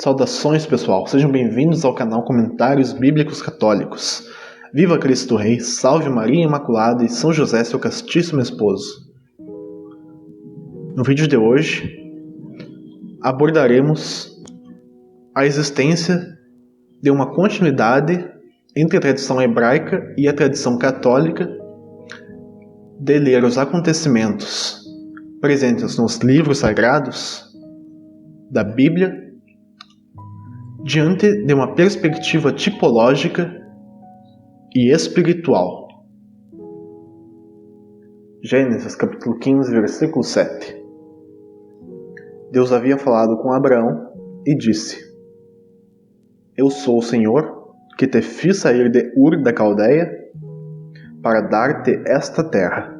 Saudações, pessoal, sejam bem-vindos ao canal Comentários Bíblicos Católicos. Viva Cristo Rei, salve Maria Imaculada e São José, seu castíssimo esposo. No vídeo de hoje, abordaremos a existência de uma continuidade entre a tradição hebraica e a tradição católica de ler os acontecimentos presentes nos livros sagrados da Bíblia diante de uma perspectiva tipológica e espiritual. Gênesis capítulo 15, versículo 7. Deus havia falado com Abraão e disse: Eu sou o Senhor que te fiz sair de Ur da Caldeia para dar-te esta terra.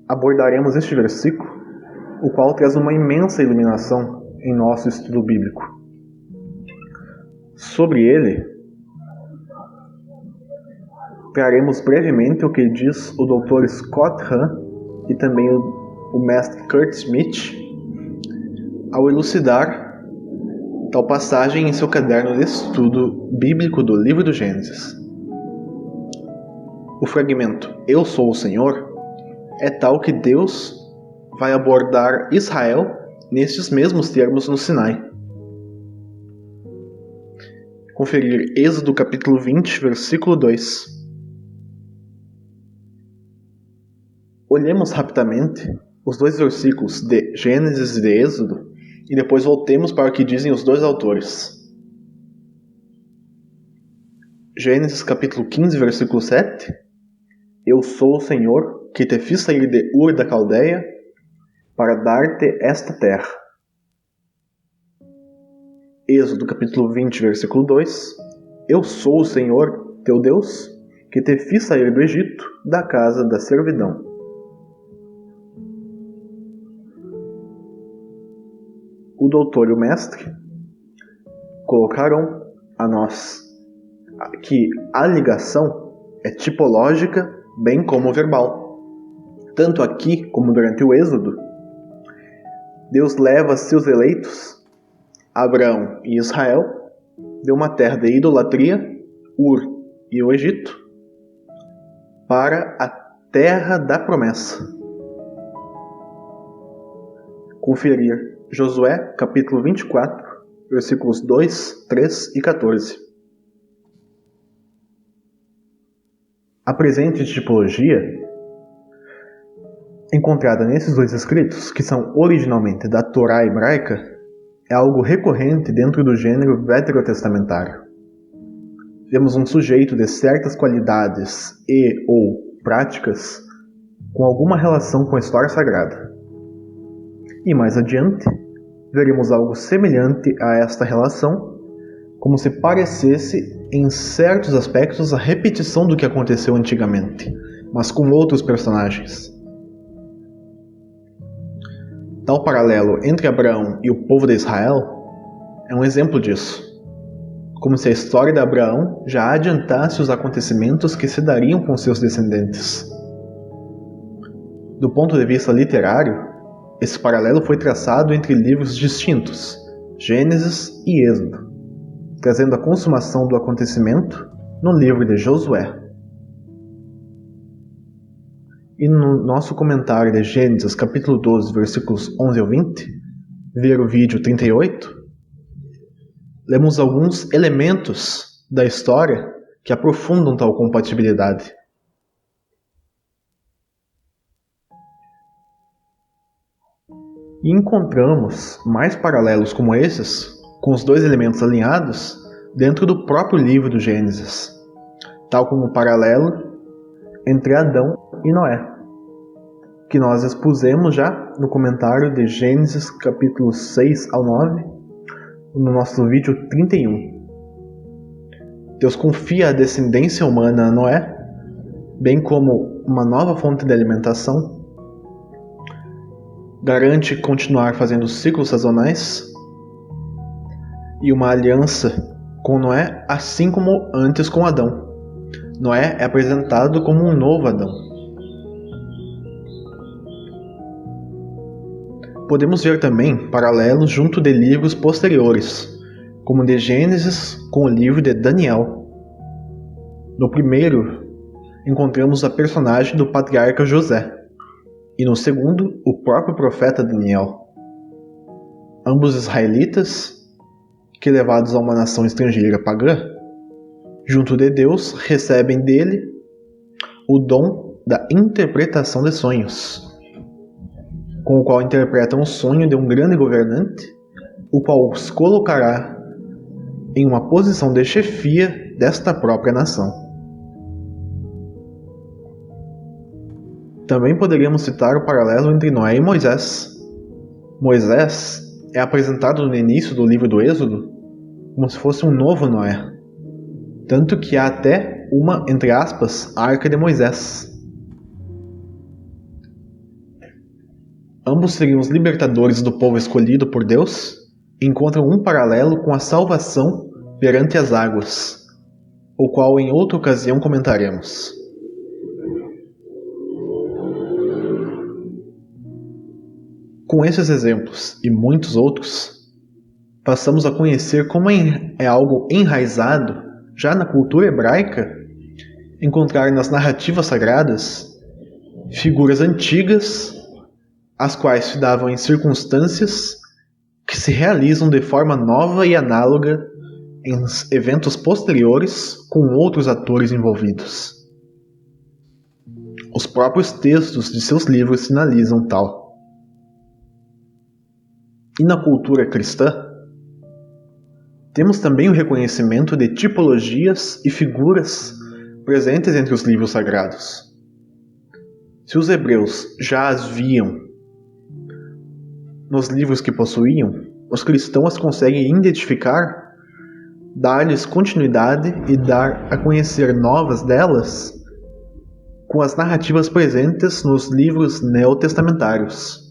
Abordaremos este versículo, o qual traz uma imensa iluminação em nosso estudo bíblico. Sobre ele, traremos brevemente o que diz o Dr. Scott Hahn e também o mestre Kurt Smith ao elucidar tal passagem em seu caderno de estudo bíblico do livro do Gênesis. O fragmento Eu sou o Senhor é tal que Deus vai abordar Israel nestes mesmos termos no Sinai. Conferir Êxodo capítulo 20, versículo 2. Olhemos rapidamente os dois versículos de Gênesis e de Êxodo e depois voltemos para o que dizem os dois autores. Gênesis capítulo 15, versículo 7. Eu sou o Senhor que te fiz sair de Ur da Caldeia para dar-te esta terra. Êxodo capítulo 20, versículo 2. Eu sou o Senhor, teu Deus, que te fiz sair do Egito, da casa da servidão. O doutor e o mestre colocaram a nós que a ligação é tipológica, bem como verbal. Tanto aqui como durante o Êxodo, Deus leva seus eleitos, Abraão e Israel, de uma terra de idolatria, Ur e o Egito, para a terra da promessa. Conferir Josué, capítulo 24, versículos 2, 3 e 14. A presente tipologia encontrada nesses dois escritos, que são originalmente da Torá hebraica, é algo recorrente dentro do gênero veterotestamentário. Vemos um sujeito de certas qualidades e ou práticas com alguma relação com a história sagrada. E mais adiante, veremos algo semelhante a esta relação, como se parecesse em certos aspectos a repetição do que aconteceu antigamente, mas com outros personagens. Tal paralelo entre Abraão e o povo de Israel é um exemplo disso, como se a história de Abraão já adiantasse os acontecimentos que se dariam com seus descendentes. Do ponto de vista literário, esse paralelo foi traçado entre livros distintos, Gênesis e Êxodo, trazendo a consumação do acontecimento no livro de Josué. E no nosso comentário de Gênesis capítulo 12, versículos 11 ao 20, ver o vídeo 38, lemos alguns elementos da história que aprofundam tal compatibilidade. E encontramos mais paralelos como esses, com os dois elementos alinhados, dentro do próprio livro do Gênesis, tal como o paralelo entre Adão e Noé, que nós expusemos já no comentário de Gênesis capítulo 6 ao 9, no nosso vídeo 31. Deus confia a descendência humana a Noé, bem como uma nova fonte de alimentação, garante continuar fazendo ciclos sazonais e uma aliança com Noé, assim como antes com Adão. Noé é apresentado como um novo Adão. Podemos ver também paralelos junto de livros posteriores, como de Gênesis com o livro de Daniel. No primeiro, encontramos a personagem do patriarca José, e no segundo, o próprio profeta Daniel. Ambos israelitas, que levados a uma nação estrangeira pagã, junto de Deus, recebem dele o dom da interpretação de sonhos, com o qual interpretam o sonho de um grande governante, o qual os colocará em uma posição de chefia desta própria nação. Também poderíamos citar o paralelo entre Noé e Moisés. Moisés é apresentado no início do livro do Êxodo como se fosse um novo Noé, tanto que há até uma, entre aspas, arca de Moisés. Ambos seriam os libertadores do povo escolhido por Deus e encontram um paralelo com a salvação perante as águas, o qual em outra ocasião comentaremos. Com esses exemplos e muitos outros, passamos a conhecer como é algo enraizado já na cultura hebraica encontrar nas narrativas sagradas figuras antigas, as quais se davam em circunstâncias que se realizam de forma nova e análoga em eventos posteriores com outros atores envolvidos. Os próprios textos de seus livros sinalizam tal. E na cultura cristã, temos também o reconhecimento de tipologias e figuras presentes entre os livros sagrados. Se os hebreus já as viam nos livros que possuíam, os cristãos as conseguem identificar, dar-lhes continuidade e dar a conhecer novas delas com as narrativas presentes nos livros neotestamentários.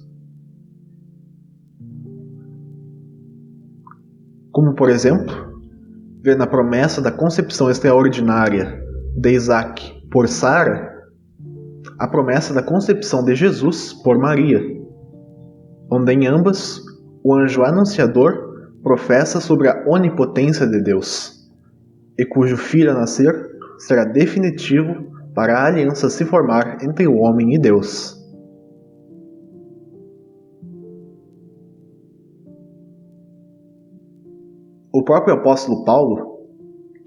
Como, por exemplo, ver na promessa da concepção extraordinária de Isaac por Sara, a promessa da concepção de Jesus por Maria, onde em ambas o anjo anunciador professa sobre a onipotência de Deus, e cujo filho a nascer será definitivo para a aliança se formar entre o homem e Deus. O próprio apóstolo Paulo,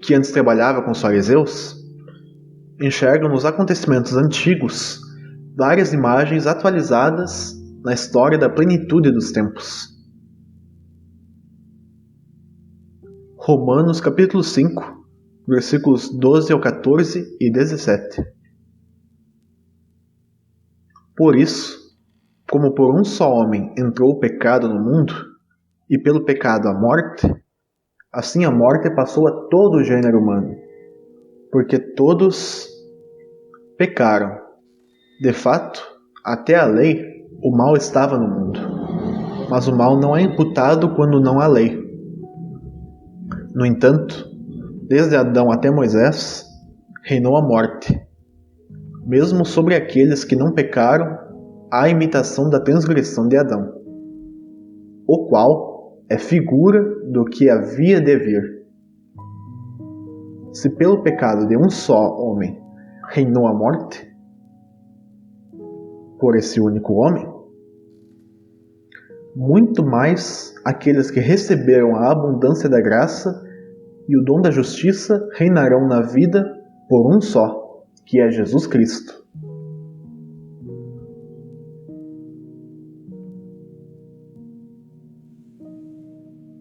que antes trabalhava com os fariseus, enxerga nos acontecimentos antigos várias imagens atualizadas na história da plenitude dos tempos. Romanos capítulo 5, versículos 12 ao 14 e 17. Por isso, como por um só homem entrou o pecado no mundo, e pelo pecado a morte, assim a morte passou a todo o gênero humano, porque todos pecaram. De fato, até a lei, o mal estava no mundo, mas o mal não é imputado quando não há lei. No entanto, desde Adão até Moisés, reinou a morte, mesmo sobre aqueles que não pecaram, à imitação da transgressão de Adão, o qual é figura do que havia de vir. Se pelo pecado de um só homem reinou a morte, por esse único homem, muito mais aqueles que receberam a abundância da graça e o dom da justiça reinarão na vida por um só, que é Jesus Cristo.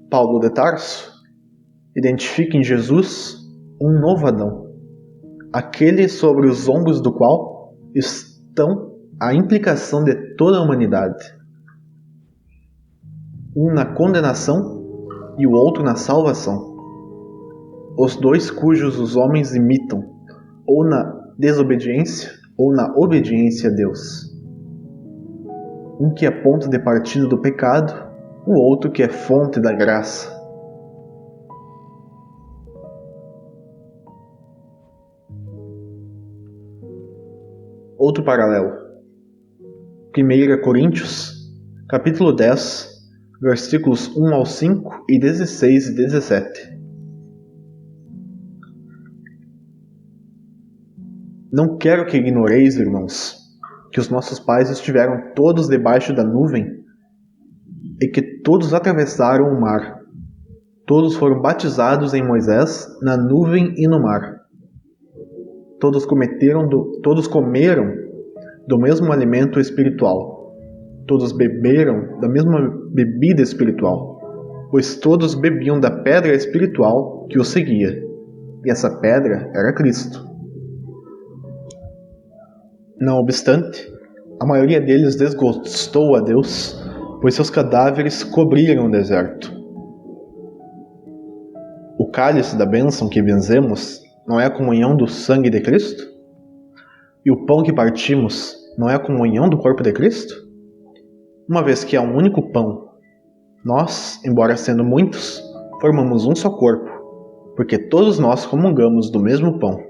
Paulo de Tarso identifica em Jesus um novo Adão, aquele sobre os ombros do qual estão a implicação de toda a humanidade, um na condenação e o outro na salvação, os dois cujos os homens imitam, ou na desobediência ou na obediência a Deus, um que é ponto de partida do pecado, o outro que é fonte da graça. Outro paralelo. 1 Coríntios, capítulo 10, versículos 1 ao 5 e 16 e 17. Não quero que ignoreis, irmãos, que os nossos pais estiveram todos debaixo da nuvem e que todos atravessaram o mar. Todos foram batizados em Moisés na nuvem e no mar. Todos comeram do mesmo alimento espiritual. Todos beberam da mesma bebida espiritual, pois todos bebiam da pedra espiritual que os seguia, e essa pedra era Cristo. Não obstante, a maioria deles desgostou a Deus, pois seus cadáveres cobriram o deserto. O cálice da bênção que benzemos não é a comunhão do sangue de Cristo? E o pão que partimos não é a comunhão do corpo de Cristo? Uma vez que há um único pão, nós, embora sendo muitos, formamos um só corpo, porque todos nós comungamos do mesmo pão.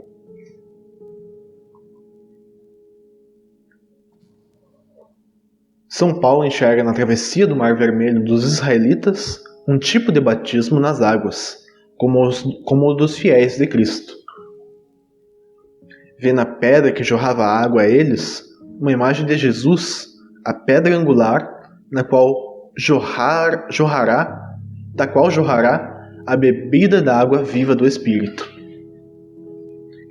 São Paulo enxerga na travessia do Mar Vermelho dos israelitas um tipo de batismo nas águas, como o dos fiéis de Cristo. Vê na pedra que jorrava água a eles uma imagem de Jesus, a pedra angular, da qual jorrará a bebida da água viva do Espírito.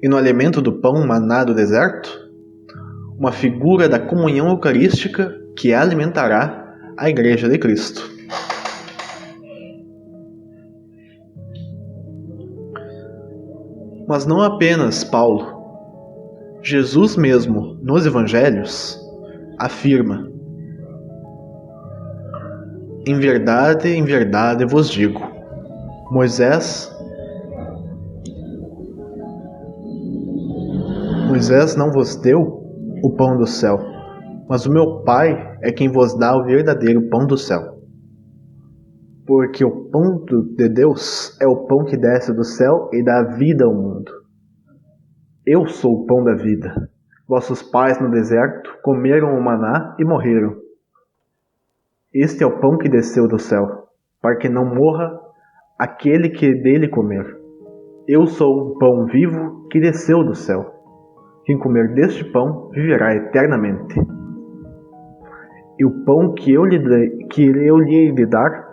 E no alimento do pão maná do deserto, uma figura da comunhão eucarística que alimentará a Igreja de Cristo. Mas não apenas Paulo. Jesus mesmo, nos Evangelhos, afirma: em verdade vos digo, Moisés não vos deu o pão do céu, mas o meu Pai é quem vos dá o verdadeiro pão do céu. Porque o pão de Deus é o pão que desce do céu e dá vida ao mundo. Eu sou o pão da vida. Vossos pais no deserto comeram o maná e morreram. Este é o pão que desceu do céu, para que não morra aquele que dele comer. Eu sou um pão vivo que desceu do céu. Quem comer deste pão viverá eternamente. E o pão que eu lhe hei de dar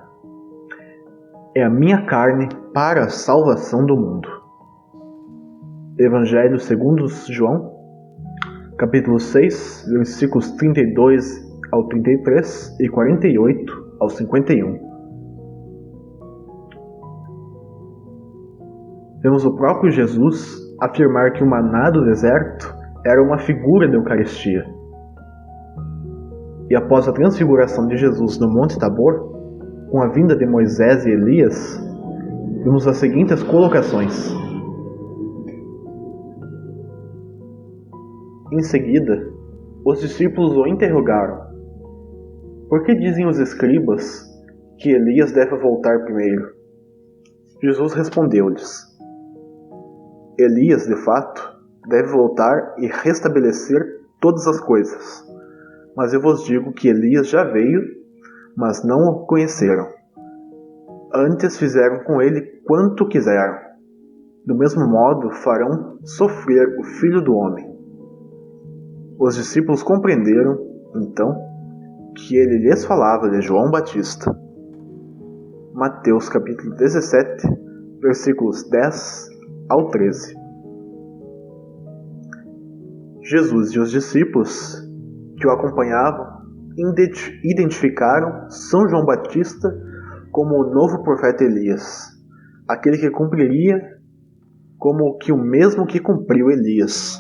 é a minha carne para a salvação do mundo. Evangelho segundo João, capítulo 6, versículos 32 ao 33 e 48 ao 51. Vemos o próprio Jesus afirmar que o maná do deserto era uma figura da Eucaristia. E após a transfiguração de Jesus no Monte Tabor, com a vinda de Moisés e Elias, vemos as seguintes colocações. Em seguida, os discípulos o interrogaram: por que dizem os escribas que Elias deve voltar primeiro? Jesus respondeu-lhes: Elias, de fato, deve voltar e restabelecer todas as coisas. Mas eu vos digo que Elias já veio, mas não o conheceram. Antes fizeram com ele quanto quiseram. Do mesmo modo farão sofrer o Filho do Homem. Os discípulos compreenderam, então, que ele lhes falava de João Batista. Mateus capítulo 17, versículos 10 ao 13. Jesus e os discípulos que o acompanhavam identificaram São João Batista como o novo profeta Elias, aquele que cumpriria como que o mesmo que cumpriu Elias.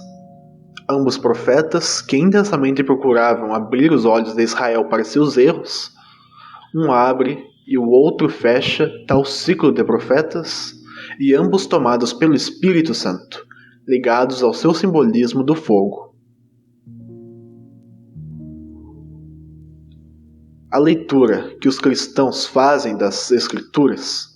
Ambos profetas, que intensamente procuravam abrir os olhos de Israel para seus erros, um abre e o outro fecha tal ciclo de profetas, e ambos tomados pelo Espírito Santo, ligados ao seu simbolismo do fogo. A leitura que os cristãos fazem das Escrituras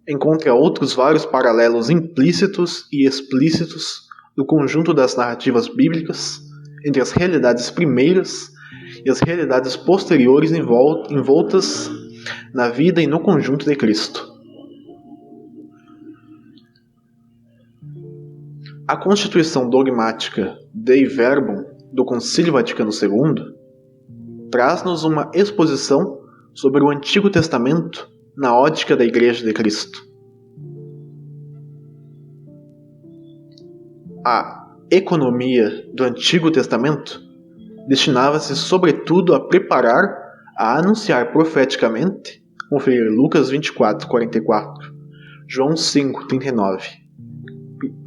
encontra outros vários paralelos implícitos e explícitos no conjunto das narrativas bíblicas entre as realidades primeiras e as realidades posteriores envoltas na vida e no conjunto de Cristo. A Constituição Dogmática Dei Verbum do Concílio Vaticano II traz-nos uma exposição sobre o Antigo Testamento na ótica da Igreja de Cristo. A economia do Antigo Testamento destinava-se sobretudo a preparar, a anunciar profeticamente, conferir Lucas 24:44, João 5:39,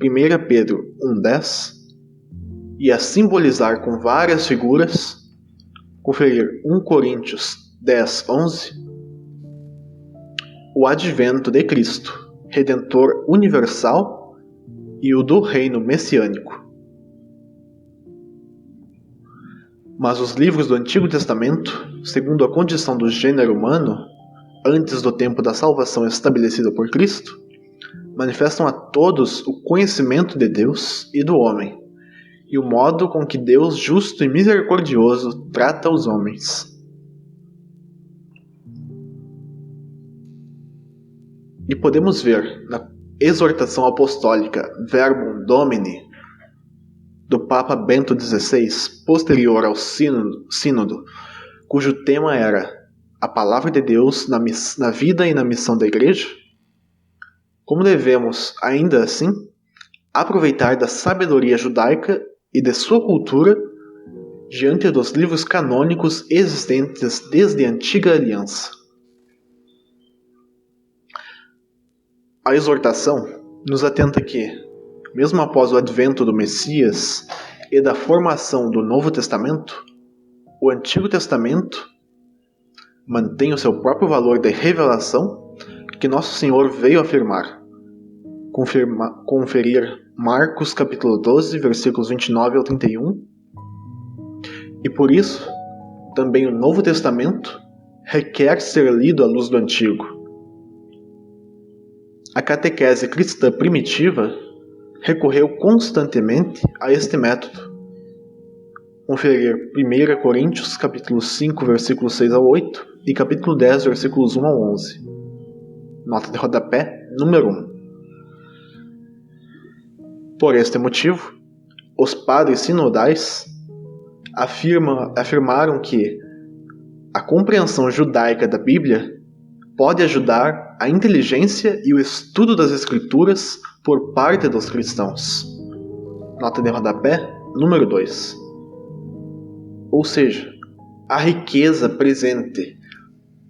1 Pedro 1:10, e a simbolizar com várias figuras, conferir 1 Coríntios 10:11, o advento de Cristo, Redentor universal, e o do reino messiânico. Mas os livros do Antigo Testamento, segundo a condição do gênero humano, antes do tempo da salvação estabelecida por Cristo, manifestam a todos o conhecimento de Deus e do homem, e o modo com que Deus justo e misericordioso trata os homens. E podemos ver na exortação apostólica Verbum Domini do Papa Bento XVI, posterior ao sínodo, cujo tema era a Palavra de Deus na vida e na missão da Igreja, como devemos, ainda assim, aproveitar da sabedoria judaica e de sua cultura diante dos livros canônicos existentes desde a Antiga Aliança. A exortação nos atenta que, mesmo após o advento do Messias e da formação do Novo Testamento, o Antigo Testamento mantém o seu próprio valor de revelação que Nosso Senhor veio afirmar. Conferir Marcos capítulo 12, versículos 29 ao 31. E por isso, também o Novo Testamento requer ser lido à luz do Antigo. A catequese cristã primitiva recorreu constantemente a este método. Conferir 1 Coríntios capítulo 5, versículos 6 ao 8 e capítulo 10, versículos 1 ao 11. Nota de rodapé número 1. Por este motivo, os padres sinodais afirmaram que a compreensão judaica da Bíblia pode ajudar a inteligência e o estudo das Escrituras por parte dos cristãos. Nota de rodapé número 2. Ou seja, a riqueza presente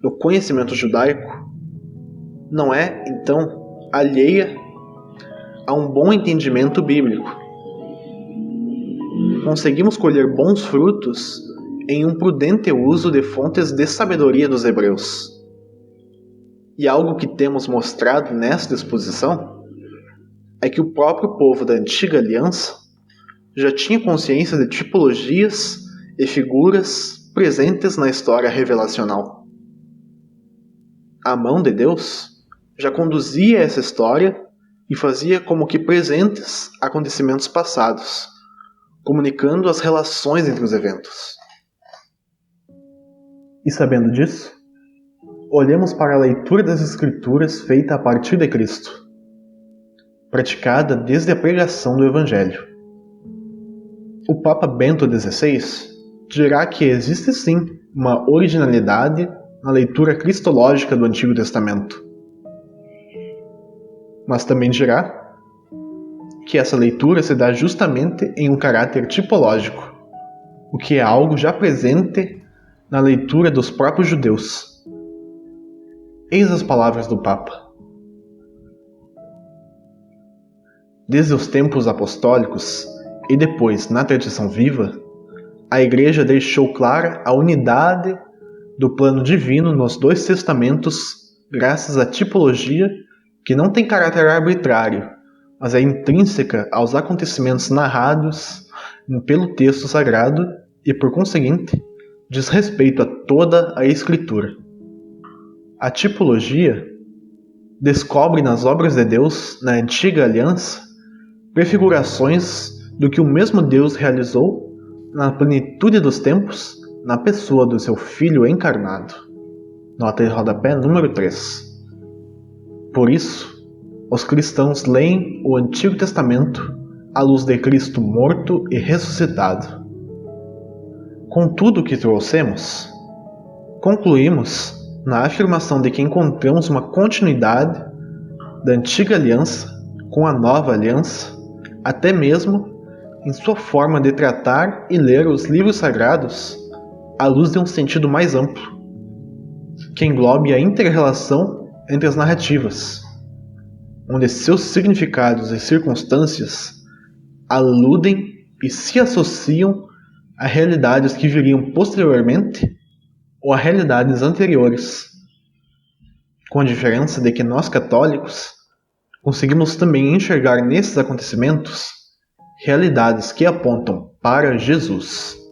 no conhecimento judaico não é, então, alheia a um bom entendimento bíblico. Conseguimos colher bons frutos em um prudente uso de fontes de sabedoria dos hebreus. E algo que temos mostrado nesta exposição é que o próprio povo da Antiga Aliança já tinha consciência de tipologias e figuras presentes na história revelacional. A mão de Deus já conduzia essa história e fazia como que presentes acontecimentos passados, comunicando as relações entre os eventos. E sabendo disso, olhemos para a leitura das Escrituras feita a partir de Cristo, praticada desde a pregação do Evangelho. O Papa Bento XVI dirá que existe sim uma originalidade na leitura cristológica do Antigo Testamento. Mas também dirá que essa leitura se dá justamente em um caráter tipológico, o que é algo já presente na leitura dos próprios judeus. Eis as palavras do Papa. Desde os tempos apostólicos e depois na tradição viva, a Igreja deixou clara a unidade do plano divino nos dois testamentos graças à tipologia que não tem caráter arbitrário, mas é intrínseca aos acontecimentos narrados pelo texto sagrado e, por conseguinte, diz respeito a toda a Escritura. A tipologia descobre nas obras de Deus, na Antiga Aliança, prefigurações do que o mesmo Deus realizou na plenitude dos tempos na pessoa do seu Filho encarnado. Nota de rodapé número 3. Por isso, os cristãos leem o Antigo Testamento à luz de Cristo morto e ressuscitado. Com tudo o que trouxemos, concluímos na afirmação de que encontramos uma continuidade da antiga aliança com a nova aliança, até mesmo em sua forma de tratar e ler os livros sagrados à luz de um sentido mais amplo, que englobe a inter-relação entre as narrativas, onde seus significados e circunstâncias aludem e se associam a realidades que viriam posteriormente ou a realidades anteriores, com a diferença de que nós católicos conseguimos também enxergar nesses acontecimentos realidades que apontam para Jesus.